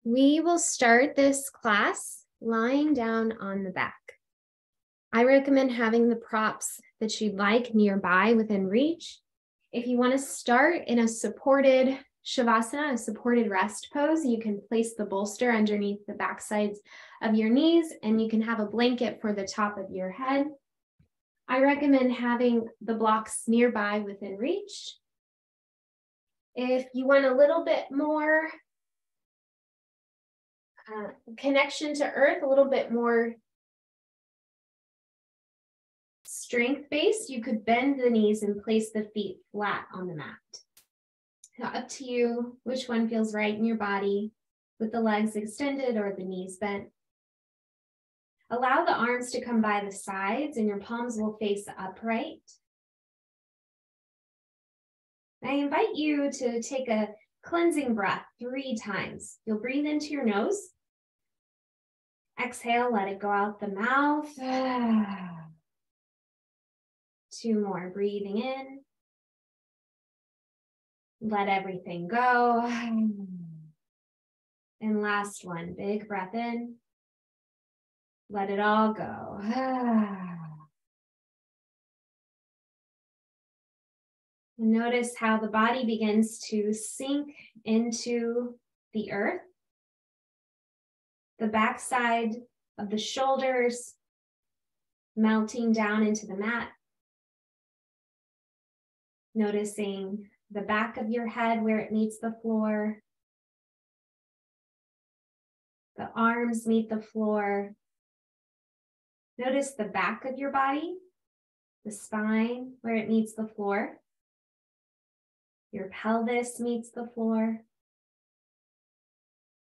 We will start this class lying down on the back. I recommend having the props that you'd like nearby within reach. If you want to start in a supported Shavasana, a supported rest pose, you can place the bolster underneath the back sides of your knees, and you can have a blanket for the top of your head. I recommend having the blocks nearby within reach. If you want a little bit more connection to earth, a little bit more strength base, you could bend the knees and place the feet flat on the mat. Now, up to you which one feels right in your body, with the legs extended or the knees bent. Allow the arms to come by the sides and your palms will face upright. I invite you to take a cleansing breath 3 times. You'll breathe into your nose. Exhale, let it go out the mouth. 2 more, breathing in. Let everything go. And last one, big breath in. Let it all go. And notice how the body begins to sink into the earth. The backside of the shoulders melting down into the mat. Noticing the back of your head where it meets the floor. The arms meet the floor. Notice the back of your body, the spine where it meets the floor. Your pelvis meets the floor.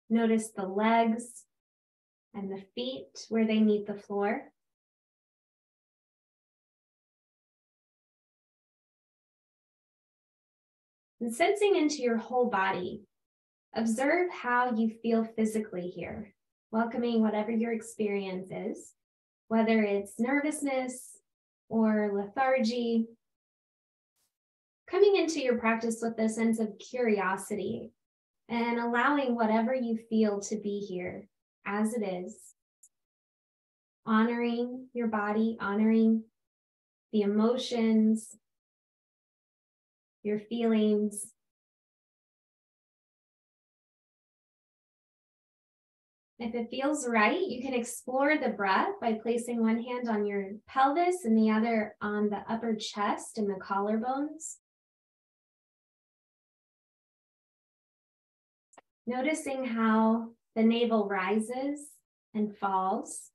Notice the legs and the feet where they meet the floor. And sensing into your whole body, observe how you feel physically here, welcoming whatever your experience is, whether it's nervousness or lethargy. Coming into your practice with a sense of curiosity and allowing whatever you feel to be here as it is. Honoring your body, honoring the emotions, your feelings. If it feels right, you can explore the breath by placing one hand on your pelvis and the other on the upper chest and the collarbones. Noticing how the navel rises and falls.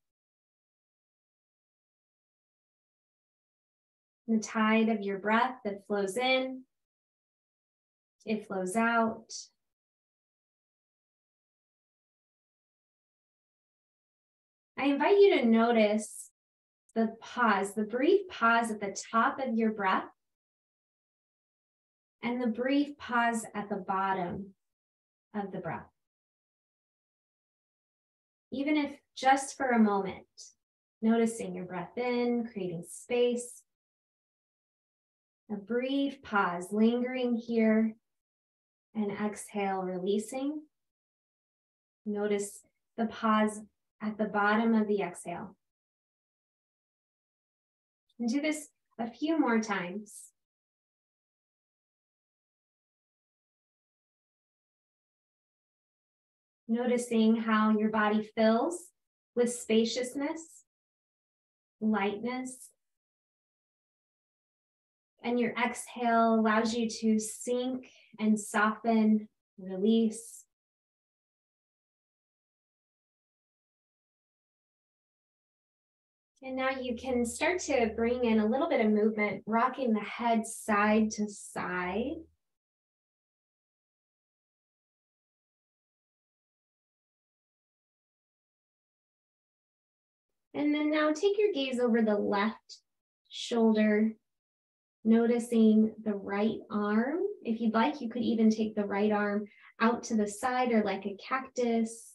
The tide of your breath that flows in, it flows out. I invite you to notice the pause, the brief pause at the top of your breath, and the brief pause at the bottom of the breath. Even if just for a moment, noticing your breath in, creating space. A brief pause, lingering here, and exhale, releasing. Notice the pause at the bottom of the exhale. And do this a few more times. Noticing how your body fills with spaciousness, lightness, and your exhale allows you to sink and soften, release. And now you can start to bring in a little bit of movement, rocking the head side to side. And then now take your gaze over the left shoulder, noticing the right arm. If you'd like, you could even take the right arm out to the side or like a cactus.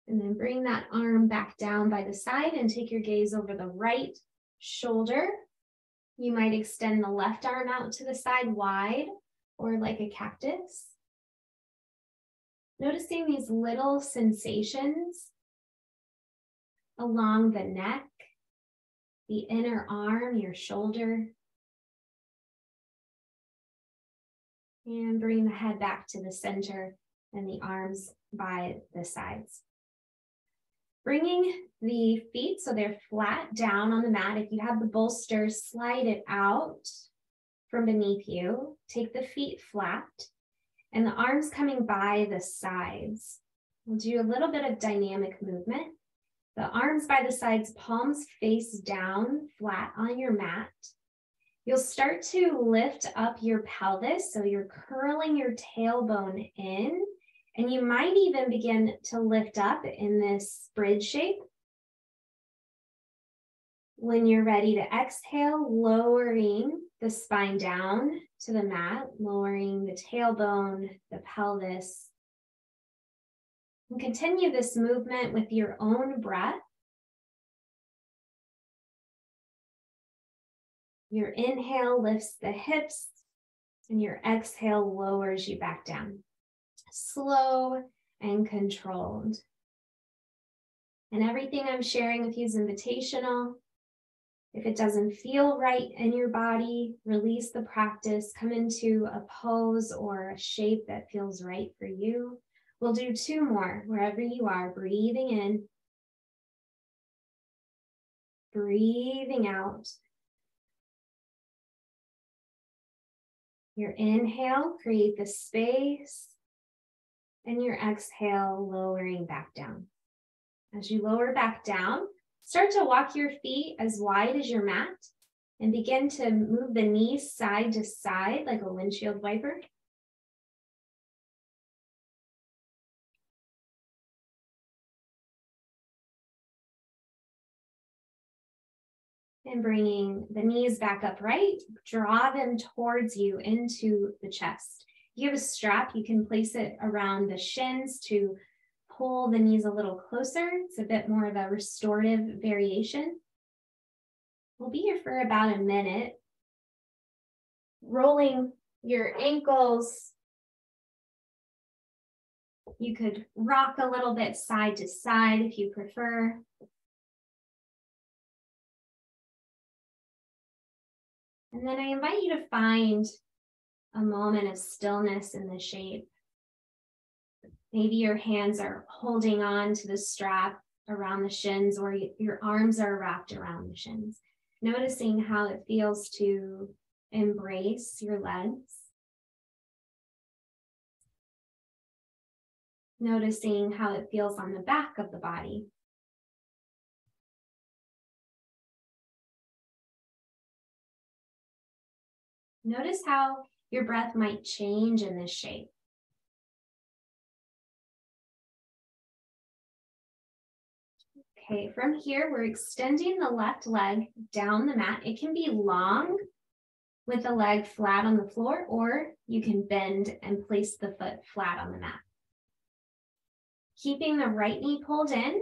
And then bring that arm back down by the side and take your gaze over the right shoulder. You might extend the left arm out to the side wide or like a cactus. Noticing these little sensations along the neck, the inner arm, your shoulder. And bring the head back to the center and the arms by the sides. Bringing the feet so they're flat down on the mat. If you have the bolster, slide it out from beneath you. Take the feet flat and the arms coming by the sides. We'll do a little bit of dynamic movement. The arms by the sides, palms face down, flat on your mat. You'll start to lift up your pelvis, so you're curling your tailbone in, and you might even begin to lift up in this bridge shape. When you're ready to exhale, lowering the spine down to the mat, lowering the tailbone, the pelvis. And continue this movement with your own breath. Your inhale lifts the hips and your exhale lowers you back down. Slow and controlled. And everything I'm sharing with you is invitational. If it doesn't feel right in your body, release the practice, come into a pose or a shape that feels right for you. We'll do 2 more wherever you are, breathing in, breathing out. Your inhale, create the space, and your exhale, lowering back down. As you lower back down, start to walk your feet as wide as your mat and begin to move the knees side to side like a windshield wiper. And bringing the knees back upright, draw them towards you into the chest. If you have a strap, you can place it around the shins to pull the knees a little closer. It's a bit more of a restorative variation. We'll be here for about a minute. Rolling your ankles. You could rock a little bit side to side if you prefer. And then I invite you to find a moment of stillness in the shape. Maybe your hands are holding on to the strap around the shins, or your arms are wrapped around the shins. Noticing how it feels to embrace your legs. Noticing how it feels on the back of the body. Notice how your breath might change in this shape. Okay, from here, we're extending the left leg down the mat. It can be long with the leg flat on the floor, or you can bend and place the foot flat on the mat. Keeping the right knee pulled in,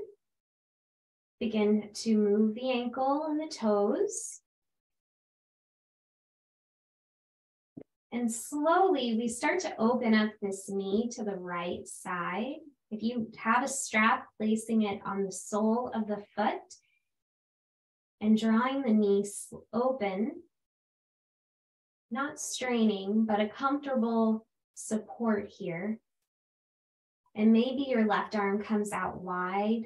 begin to move the ankle and the toes. And slowly, we start to open up this knee to the right side. If you have a strap, placing it on the sole of the foot and drawing the knee open, not straining, but a comfortable support here. And maybe your left arm comes out wide.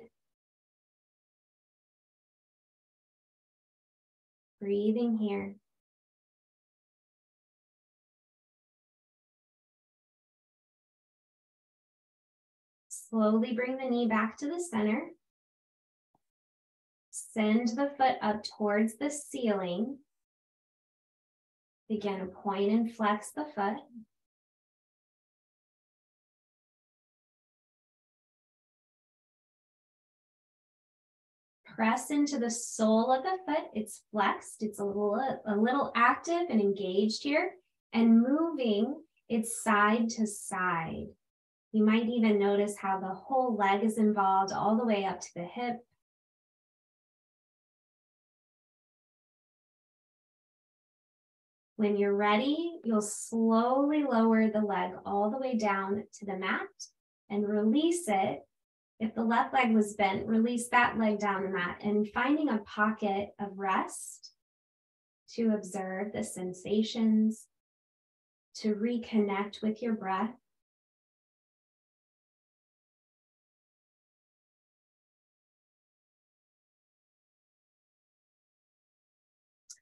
Breathing here. Slowly bring the knee back to the center. Send the foot up towards the ceiling. Begin to point and flex the foot. Press into the sole of the foot. It's flexed. It's a little active and engaged here, and moving it side to side. You might even notice how the whole leg is involved all the way up to the hip. When you're ready, you'll slowly lower the leg all the way down to the mat and release it. If the left leg was bent, release that leg down the mat and finding a pocket of rest to observe the sensations, to reconnect with your breath.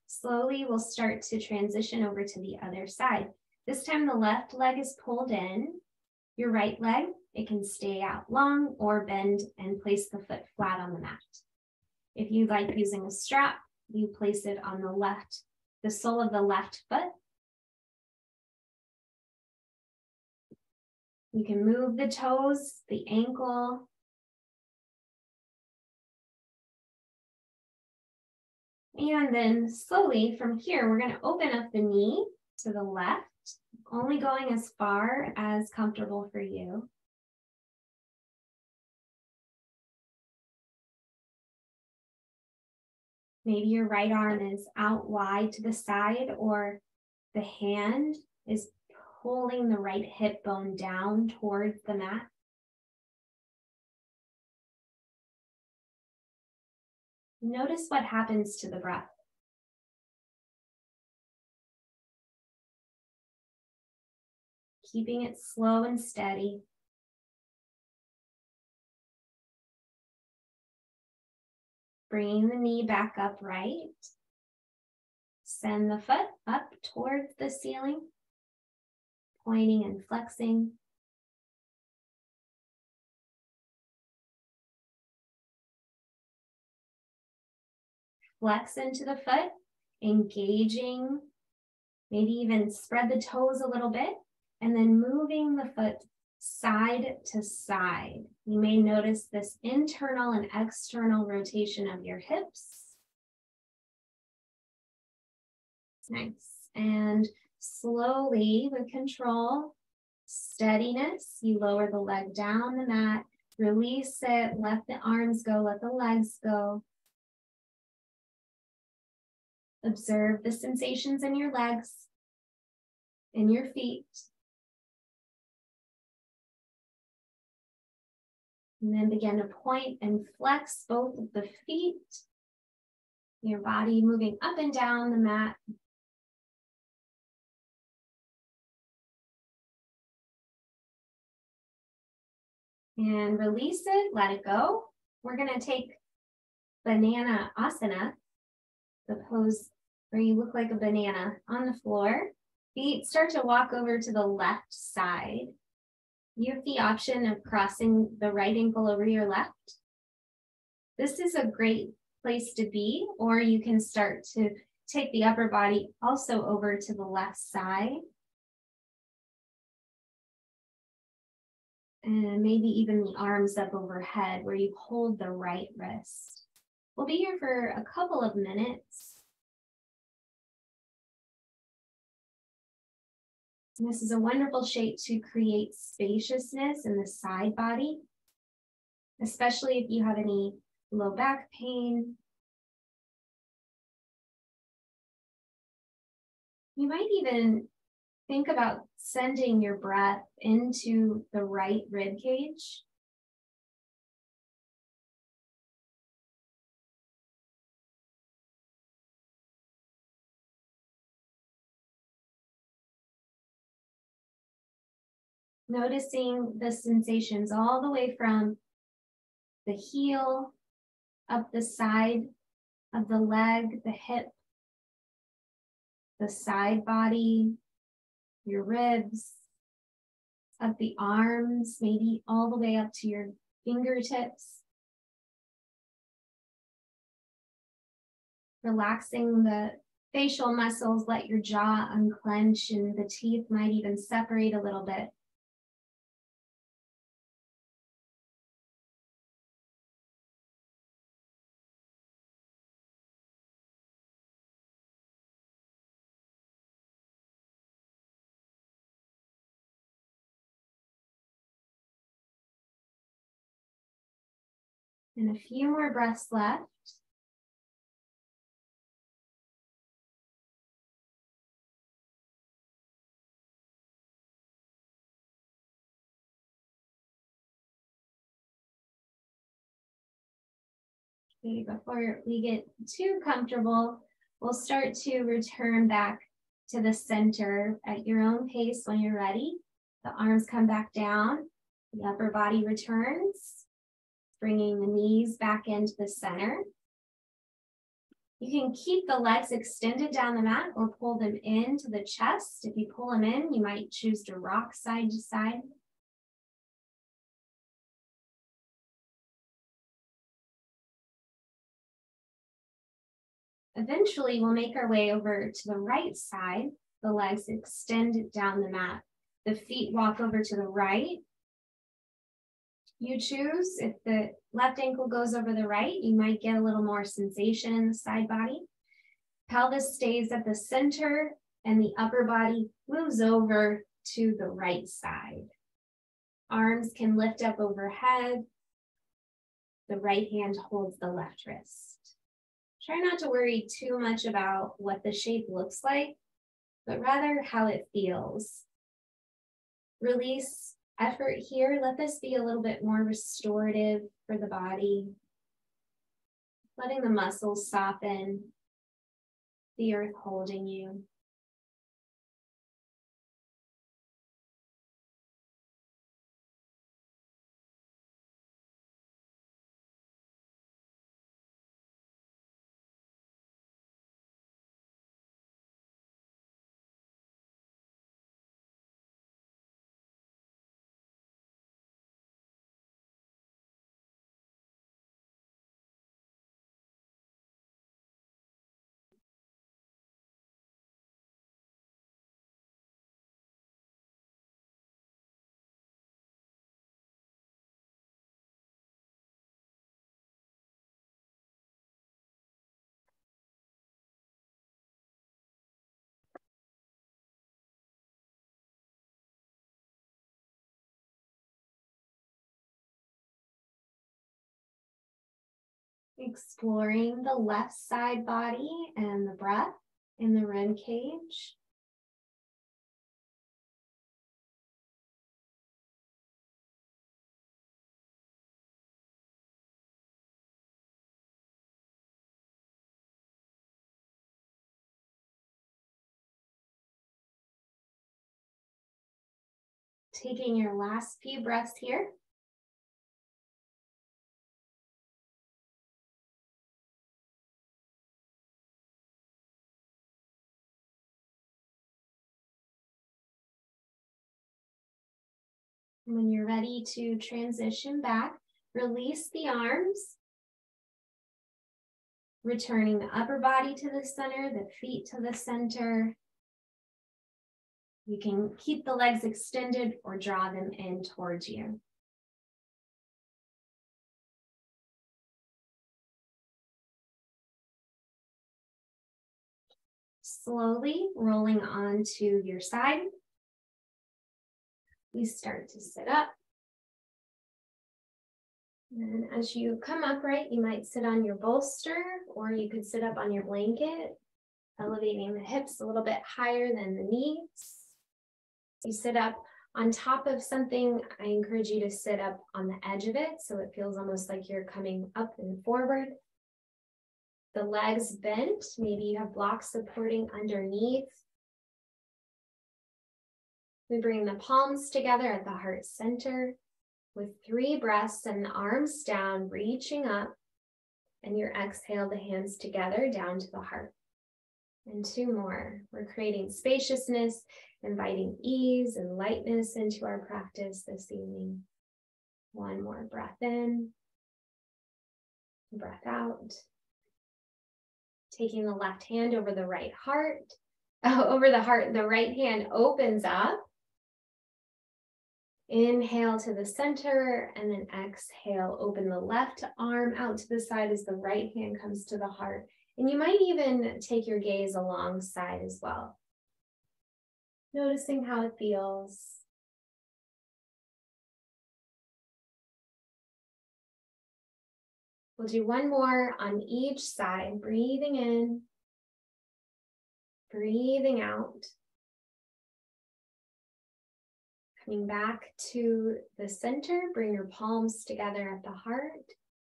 Slowly, we'll start to transition over to the other side. This time, the left leg is pulled in. Your right leg, it can stay out long or bend and place the foot flat on the mat. If you like using a strap, you place it on the sole of the left foot. You can move the toes, the ankle. And then slowly from here, we're going to open up the knee to the left, only going as far as comfortable for you. Maybe your right arm is out wide to the side, or the hand is pulling the right hip bone down towards the mat. Notice what happens to the breath. Keeping it slow and steady. Bringing the knee back upright. Send the foot up towards the ceiling, pointing and flexing. Flex into the foot, engaging, maybe even spread the toes a little bit, and then moving the foot side to side. You may notice this internal and external rotation of your hips. Nice. And slowly, with control, steadiness, you lower the leg down the mat, release it, let the arms go, let the legs go. Observe the sensations in your legs, in your feet. And then begin to point and flex both of the feet, your body moving up and down the mat. And release it, let it go. We're going to take banana asana, the pose where you look like a banana on the floor. Feet start to walk over to the left side. You have the option of crossing the right ankle over your left. This is a great place to be, or you can start to take the upper body also over to the left side. And maybe even the arms up overhead where you hold the right wrist. We'll be here for a couple of minutes. And this is a wonderful shape to create spaciousness in the side body, especially if you have any low back pain. You might even think about sending your breath into the right rib cage. Noticing the sensations all the way from the heel, up the side of the leg, the hip, the side body, your ribs, up the arms, maybe all the way up to your fingertips. Relaxing the facial muscles, let your jaw unclench and the teeth might even separate a little bit. And a few more breaths left. Okay, before we get too comfortable, we'll start to return back to the center at your own pace when you're ready. The arms come back down, the upper body returns, bringing the knees back into the center. You can keep the legs extended down the mat or pull them into the chest. If you pull them in, you might choose to rock side to side. Eventually, we'll make our way over to the right side. The legs extend down the mat. The feet walk over to the right. You choose. If the left ankle goes over the right, you might get a little more sensation in the side body. Pelvis stays at the center and the upper body moves over to the right side. Arms can lift up overhead. The right hand holds the left wrist. Try not to worry too much about what the shape looks like, but rather how it feels. Release effort here. Let this be a little bit more restorative for the body. Letting the muscles soften, the earth holding you. Exploring the left side body and the breath in the rib cage. Taking your last few breaths here. When you're ready to transition back, release the arms, returning the upper body to the center, the feet to the center. You can keep the legs extended or draw them in towards you. Slowly rolling onto your side. We start to sit up. And as you come upright, you might sit on your bolster or you could sit up on your blanket, elevating the hips a little bit higher than the knees. You sit up on top of something, I encourage you to sit up on the edge of it so it feels almost like you're coming up and forward. The legs bent, maybe you have blocks supporting underneath. We bring the palms together at the heart center with 3 breaths and the arms down, reaching up, and your exhale, the hands together down to the heart. And 2 more. We're creating spaciousness, inviting ease and lightness into our practice this evening. 1 more breath in, breath out. Taking the left hand over the right heart, over the heart, the right hand opens up. Inhale to the center and then exhale, open the left arm out to the side as the right hand comes to the heart. And you might even take your gaze alongside as well. Noticing how it feels. We'll do 1 more on each side, breathing in, breathing out. Coming back to the center, bring your palms together at the heart.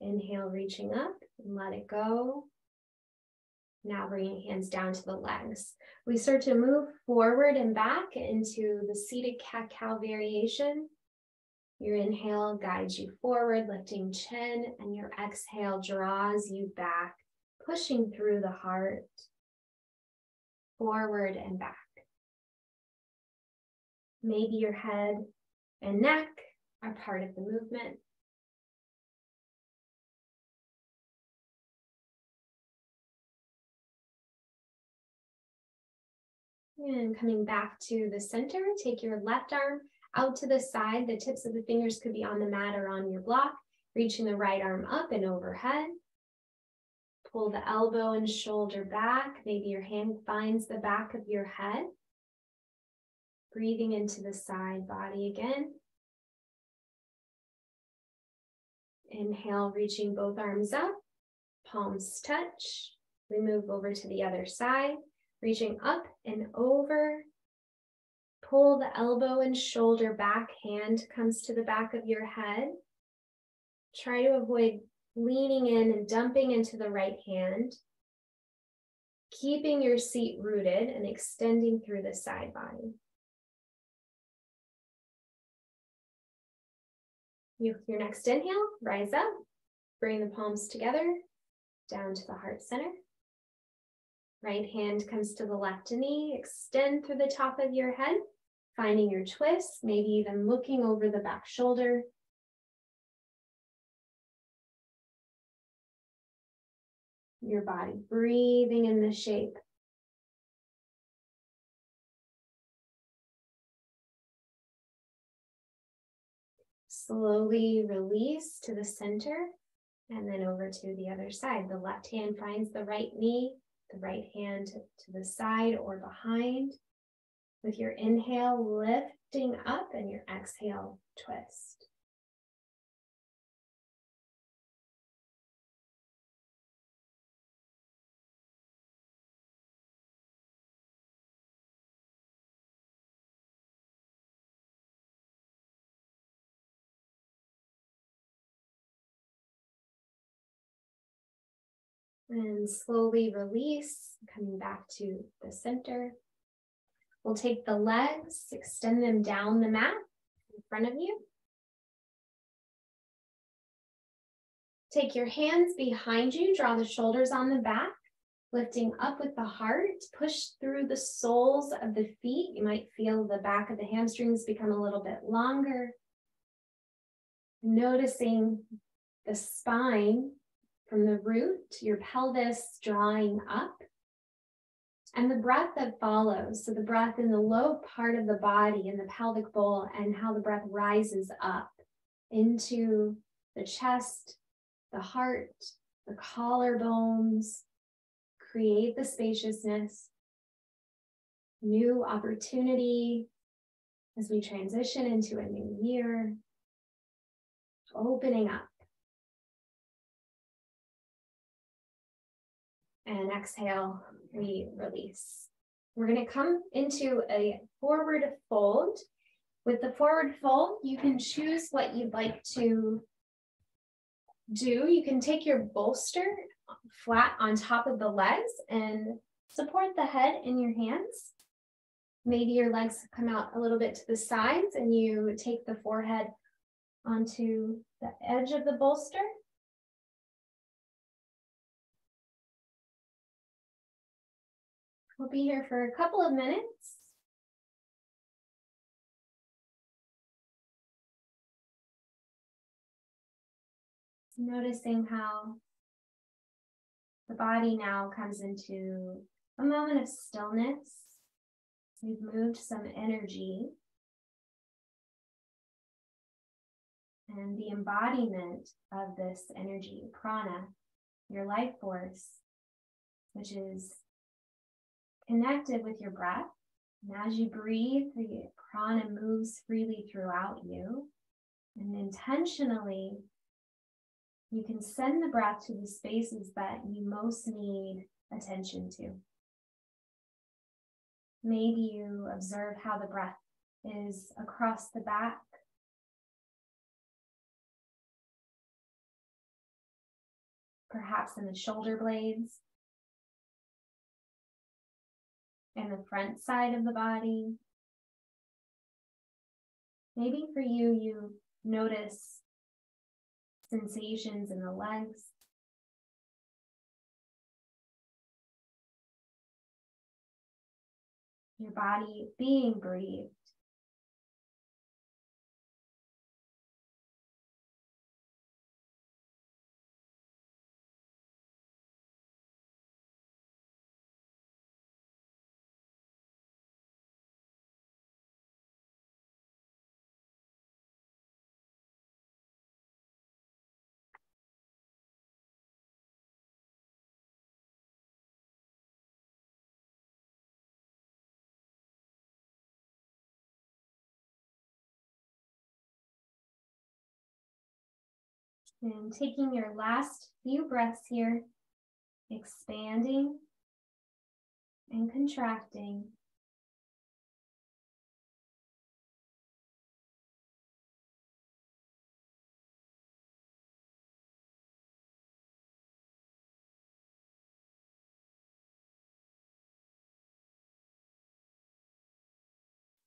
Inhale, reaching up and let it go. Now bringing hands down to the legs. We start to move forward and back into the seated cat-cow variation. Your inhale guides you forward, lifting chin, and your exhale draws you back, pushing through the heart, forward and back. Maybe your head and neck are part of the movement. And coming back to the center, take your left arm out to the side. The tips of the fingers could be on the mat or on your block. Reaching the right arm up and overhead. Pull the elbow and shoulder back. Maybe your hand finds the back of your head. Breathing into the side body again. Inhale, reaching both arms up. Palms touch. We move over to the other side. Reaching up and over. Pull the elbow and shoulder back. Hand comes to the back of your head. Try to avoid leaning in and dumping into the right hand. Keeping your seat rooted and extending through the side body. Your next inhale, rise up. Bring the palms together, down to the heart center. Right hand comes to the left knee, extend through the top of your head, finding your twist, maybe even looking over the back shoulder. Your body breathing in the shape. Slowly release to the center and then over to the other side. The left hand finds the right knee, the right hand to the side or behind. With your inhale, lifting up, and your exhale, twist. And slowly release, coming back to the center. We'll take the legs, extend them down the mat in front of you. Take your hands behind you, draw the shoulders on the back, lifting up with the heart, push through the soles of the feet. You might feel the back of the hamstrings become a little bit longer. Noticing the spine from the root, your pelvis drawing up, and the breath that follows. So the breath in the low part of the body, in the pelvic bowl, and how the breath rises up into the chest, the heart, the collarbones. Create the spaciousness, new opportunity as we transition into a new year, opening up. And exhale, we release. We're going to come into a forward fold. With the forward fold, you can choose what you'd like to do. You can take your bolster flat on top of the legs and support the head in your hands. Maybe your legs come out a little bit to the sides and you take the forehead onto the edge of the bolster. We'll be here for a couple of minutes. Noticing how the body now comes into a moment of stillness. We've moved some energy. And the embodiment of this energy, prana, your life force, which is connected with your breath. And as you breathe, the prana moves freely throughout you. And intentionally, you can send the breath to the spaces that you most need attention to. Maybe you observe how the breath is across the back, perhaps in the shoulder blades and the front side of the body. Maybe for you, you notice sensations in the legs. Your body being breathed. And taking your last few breaths here, expanding and contracting.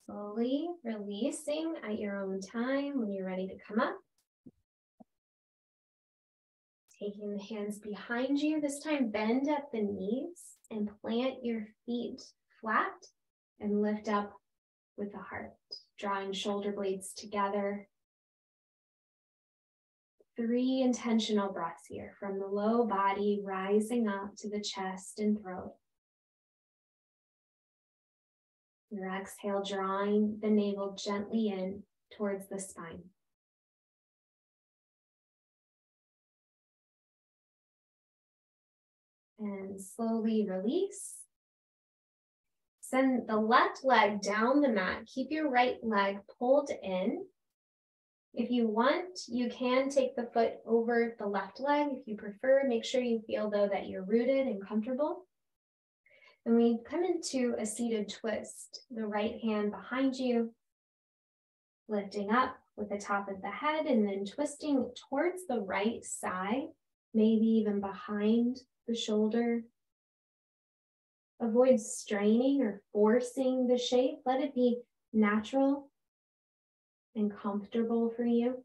Slowly releasing at your own time when you're ready to come up. Taking the hands behind you, this time bend at the knees and plant your feet flat and lift up with the heart, drawing shoulder blades together. 3 intentional breaths here from the low body rising up to the chest and throat. Your exhale, drawing the navel gently in towards the spine. And slowly release. Send the left leg down the mat. Keep your right leg pulled in. If you want, you can take the foot over the left leg if you prefer. Make sure you feel, though, that you're rooted and comfortable. And we come into a seated twist. The right hand behind you, lifting up with the top of the head and then twisting towards the right side, maybe even behind the shoulder. Avoid straining or forcing the shape. Let it be natural and comfortable for you.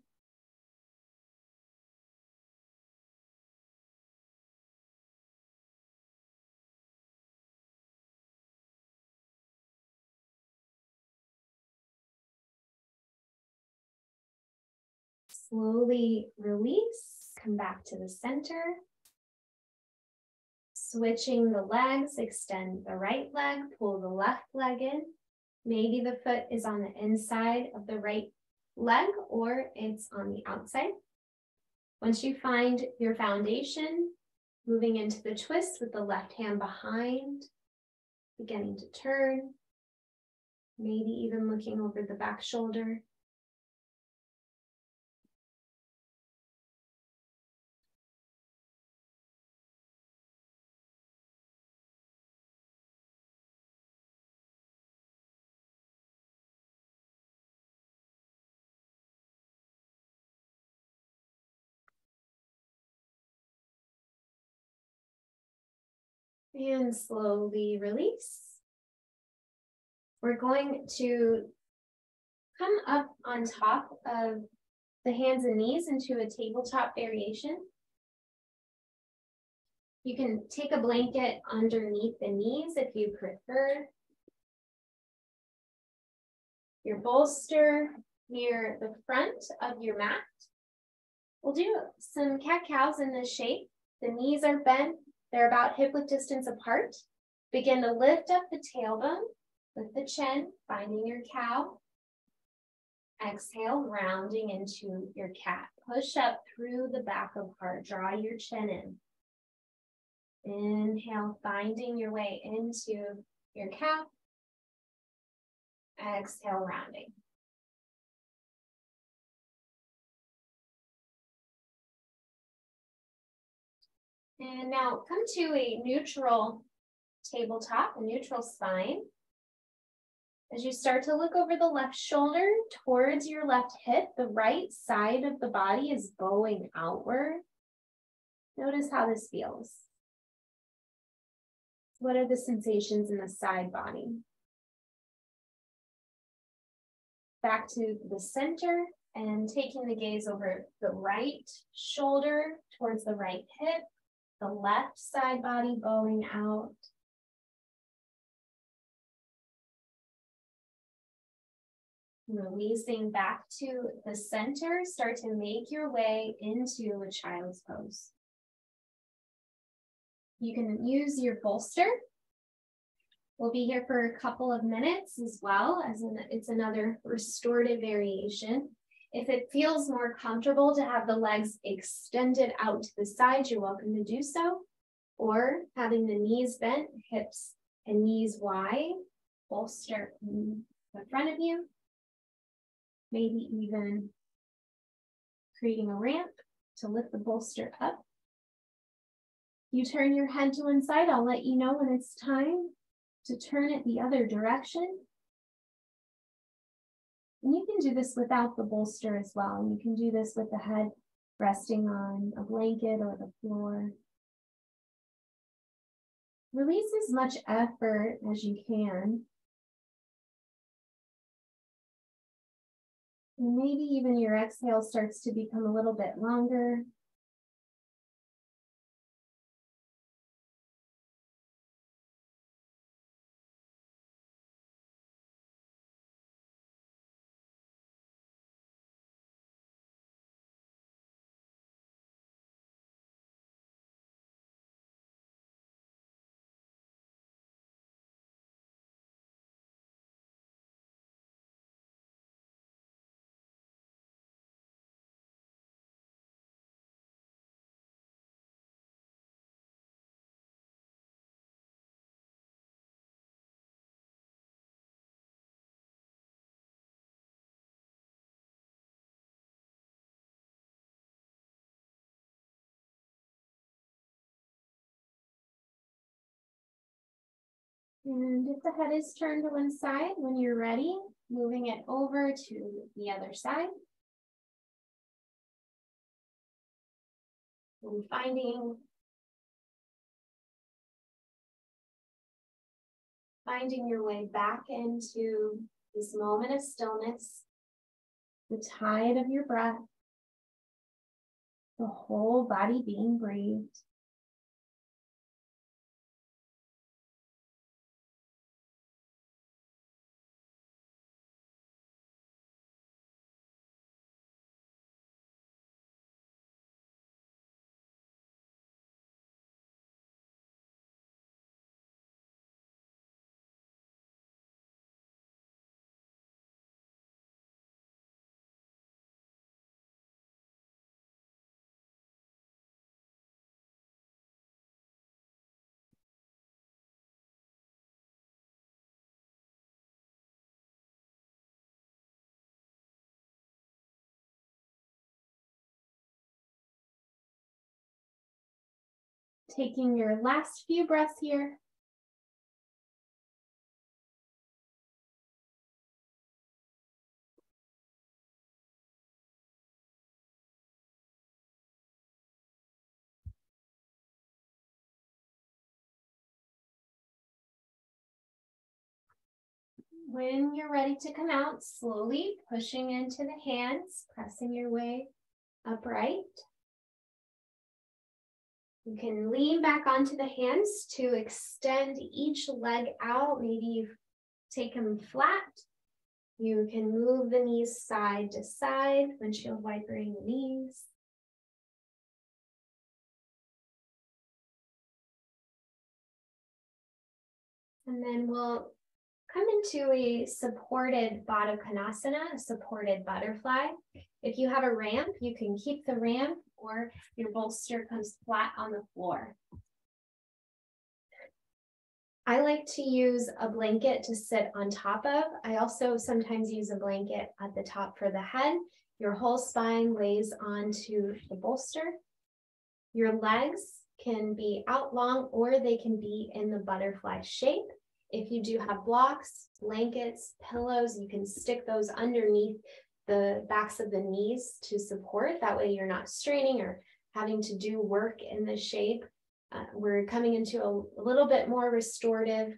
Slowly release, come back to the center. Switching the legs, extend the right leg, pull the left leg in. Maybe the foot is on the inside of the right leg or it's on the outside. Once you find your foundation, moving into the twist with the left hand behind, beginning to turn, maybe even looking over the back shoulder. And slowly release. We're going to come up on top of the hands and knees into a tabletop variation. You can take a blanket underneath the knees if you prefer. Your bolster near the front of your mat. We'll do some cat-cows in this shape. The knees are bent. They're about hip-width distance apart. Begin to lift up the tailbone, lift the chin, finding your cow. Exhale, rounding into your cat. Push up through the back of heart. Draw your chin in. Inhale, finding your way into your cow. Exhale, rounding. And now come to a neutral tabletop, a neutral spine. As you start to look over the left shoulder towards your left hip, the right side of the body is bowing outward. Notice how this feels. What are the sensations in the side body? Back to the center and taking the gaze over the right shoulder towards the right hip, the left side body bowing out. Releasing back to the center, start to make your way into a child's pose. You can use your bolster. We'll be here for a couple of minutes as well, as it's another restorative variation. If it feels more comfortable to have the legs extended out to the side, you're welcome to do so. Or having the knees bent, hips and knees wide, bolster in the front of you. Maybe even creating a ramp to lift the bolster up. You turn your head to one side, I'll let you know when it's time to turn it the other direction. And you can do this without the bolster as well. You can do this with the head resting on a blanket or the floor. Release as much effort as you can. And maybe even your exhale starts to become a little bit longer. And if the head is turned to one side, when you're ready, moving it over to the other side. And finding your way back into this moment of stillness, the tide of your breath, the whole body being breathed. Taking your last few breaths here. When you're ready to come out, slowly pushing into the hands, pressing your way upright. You can lean back onto the hands to extend each leg out. Maybe you take them flat. You can move the knees side to side, windshield wipering the knees. And then we'll come into a supported Baddha Konasana, a supported butterfly. If you have a ramp, you can keep the ramp or your bolster comes flat on the floor. I like to use a blanket to sit on top of. I also sometimes use a blanket at the top for the head. Your whole spine lays onto the bolster. Your legs can be out long or they can be in the butterfly shape. If you do have blocks, blankets, pillows, you can stick those underneath the backs of the knees to support. That way you're not straining or having to do work in this shape. We're coming into a little bit more restorative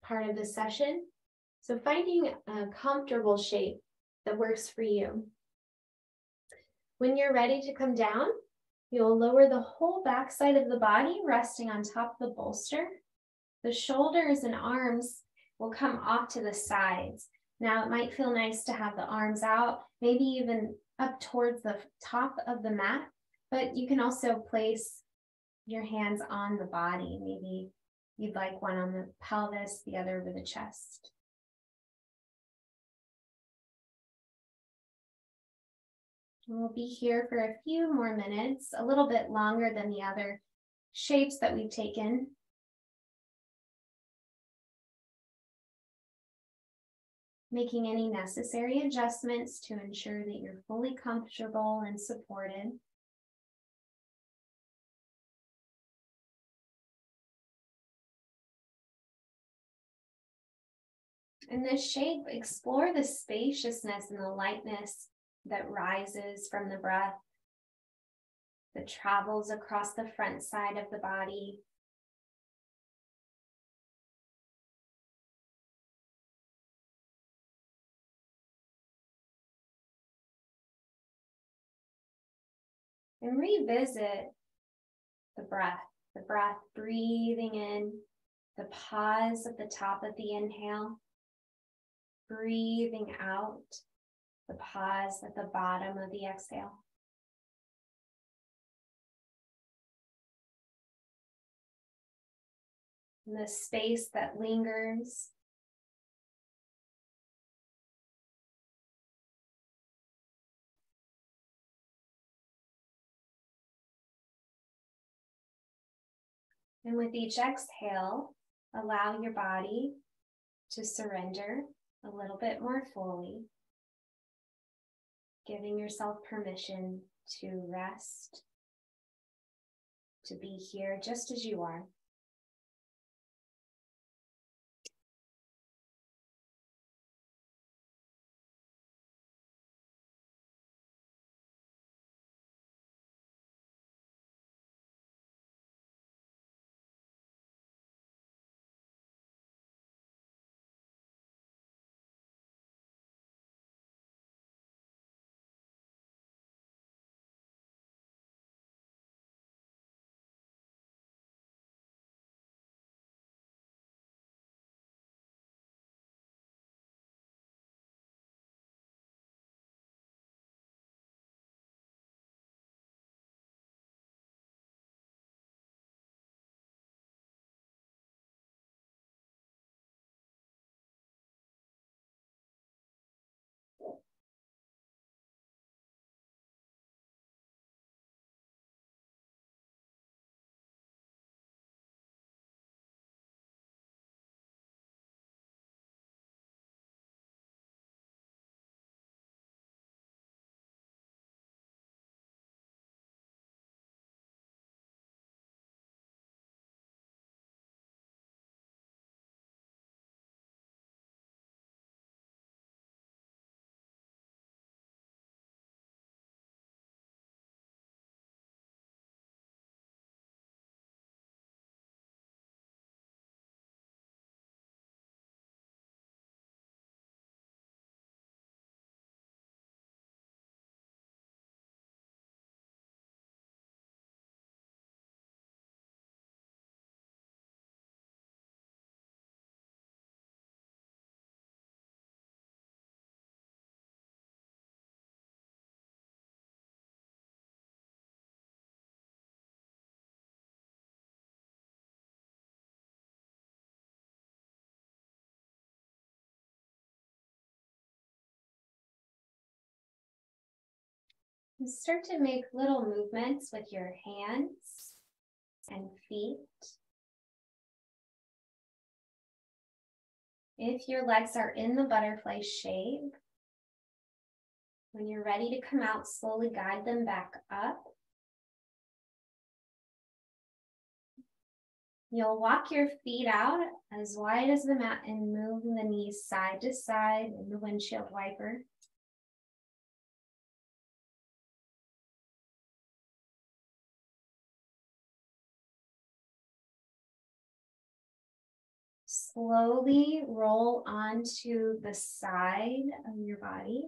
part of the session. So finding a comfortable shape that works for you. When you're ready to come down, you'll lower the whole back side of the body, resting on top of the bolster. The shoulders and arms will come off to the sides. Now it might feel nice to have the arms out, maybe even up towards the top of the mat, but you can also place your hands on the body. Maybe you'd like one on the pelvis, the other over the chest. We'll be here for a few more minutes, a little bit longer than the other shapes that we've taken. Making any necessary adjustments to ensure that you're fully comfortable and supported. In this shape, explore the spaciousness and the lightness that rises from the breath, that travels across the front side of the body. And revisit the breath breathing in, the pause at the top of the inhale, breathing out, the pause at the bottom of the exhale. And the space that lingers. And with each exhale, allow your body to surrender a little bit more fully, giving yourself permission to rest, to be here just as you are. And start to make little movements with your hands and feet. If your legs are in the butterfly shape, when you're ready to come out, slowly guide them back up. You'll walk your feet out as wide as the mat and move the knees side to side in the windshield wiper. slowly roll onto the side of your body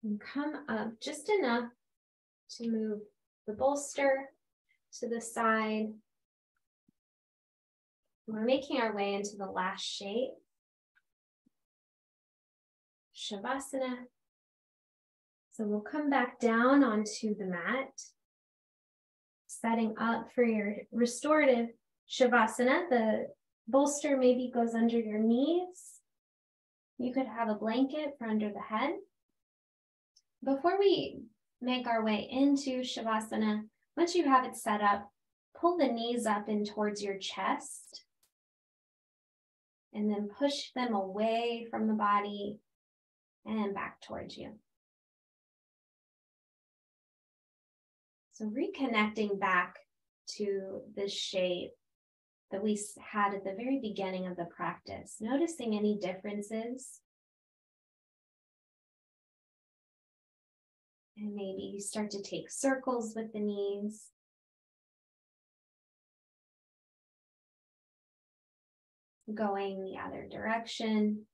and come up just enough to move the bolster to the side. We're making our way into the last shape, Shavasana. So we'll come back down onto the mat, setting up for your restorative Shavasana. The bolster maybe goes under your knees. You could have a blanket for under the head. Before we make our way into Shavasana, once you have it set up, pull the knees up in towards your chest and then push them away from the body and back towards you. So reconnecting back to the shape that we had at the very beginning of the practice, noticing any differences. And maybe you start to take circles with the knees. Going the other direction.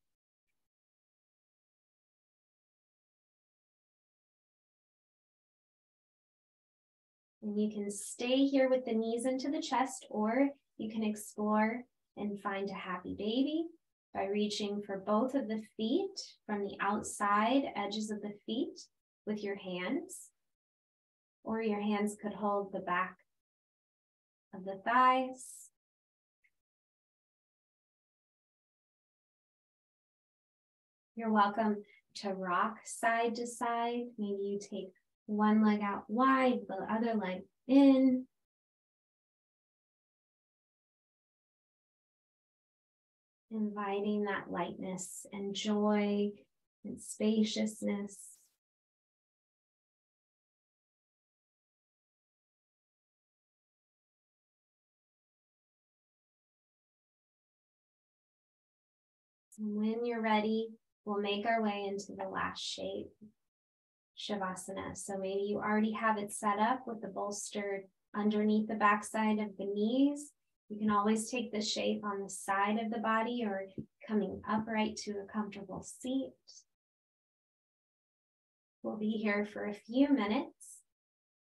And you can stay here with the knees into the chest, or you can explore and find a happy baby by reaching for both of the feet from the outside edges of the feet with your hands, or your hands could hold the back of the thighs. You're welcome to rock side to side. Maybe you take one leg out wide, the other leg in. Inviting that lightness and joy and spaciousness. And when you're ready, we'll make our way into the last shape, Shavasana. So maybe you already have it set up with the bolster underneath the backside of the knees. You can always take the shape on the side of the body or coming upright to a comfortable seat. We'll be here for a few minutes.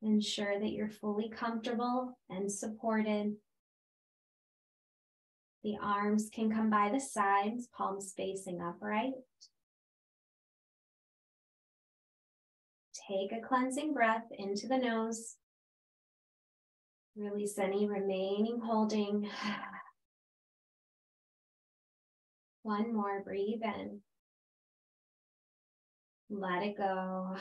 Ensure that you're fully comfortable and supported. The arms can come by the sides, palms facing upright. Take a cleansing breath into the nose. Release any remaining holding. One more, breathe in. Let it go.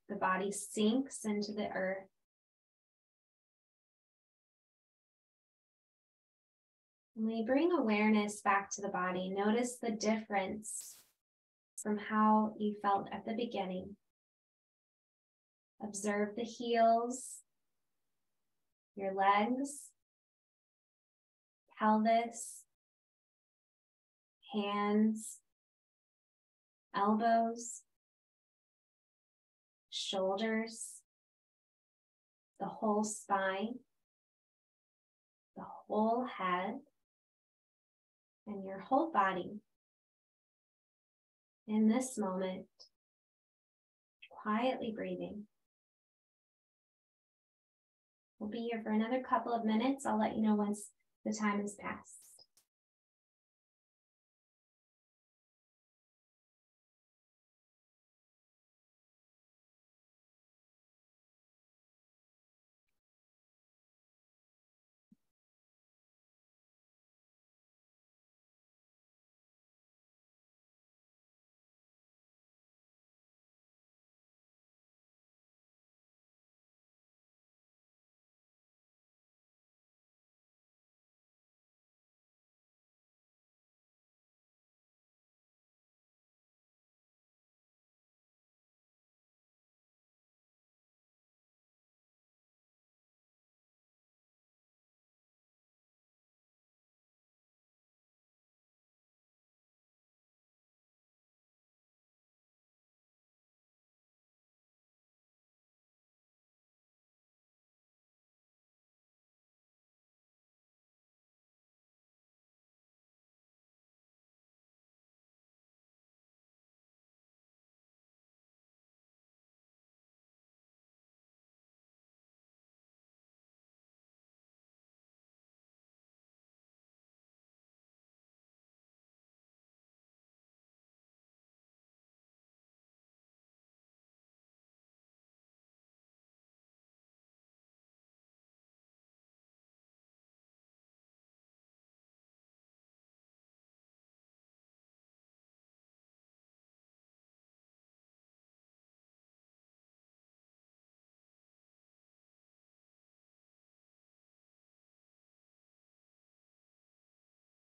The body sinks into the earth. When we bring awareness back to the body, notice the difference from how you felt at the beginning. Observe the heels, your legs, pelvis, hands, elbows, shoulders, the whole spine, the whole head, and your whole body. In this moment, quietly breathing. We'll be here for another couple of minutes. I'll let you know once the time has passed.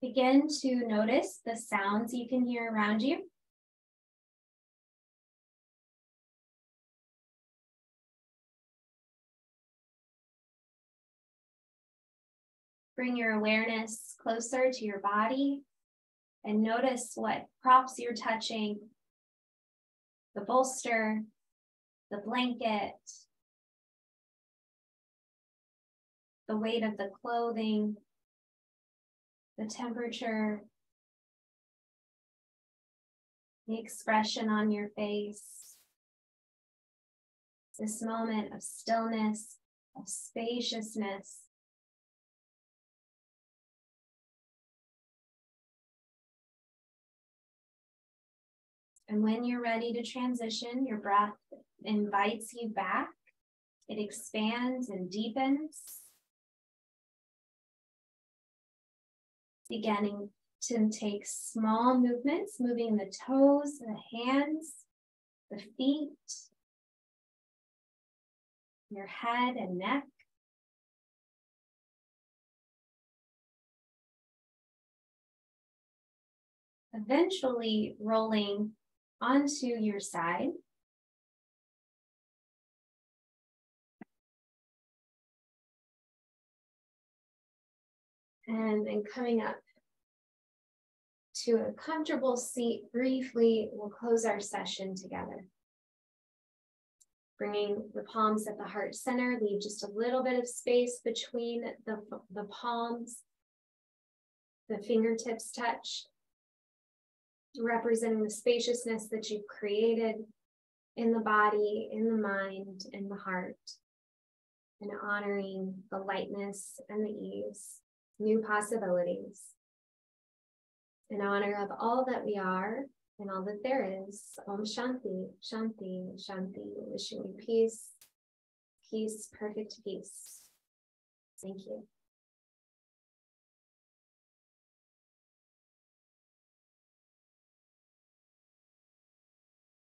Begin to notice the sounds you can hear around you. Bring your awareness closer to your body and notice what props you're touching, the bolster, the blanket, the weight of the clothing, the temperature, the expression on your face, this moment of stillness, of spaciousness. And when you're ready to transition, your breath invites you back. It expands and deepens, beginning to take small movements, moving the toes, the hands, the feet, your head and neck. Eventually rolling onto your side. And then coming up to a comfortable seat briefly, we'll close our session together. Bringing the palms at the heart center, leave just a little bit of space between the palms. The fingertips touch, representing the spaciousness that you've created in the body, in the mind, in the heart, and honoring the lightness and the ease, new possibilities, in honor of all that we are and all that there is. Om Shanti, Shanti, Shanti. Wishing you peace, peace, perfect peace. Thank you.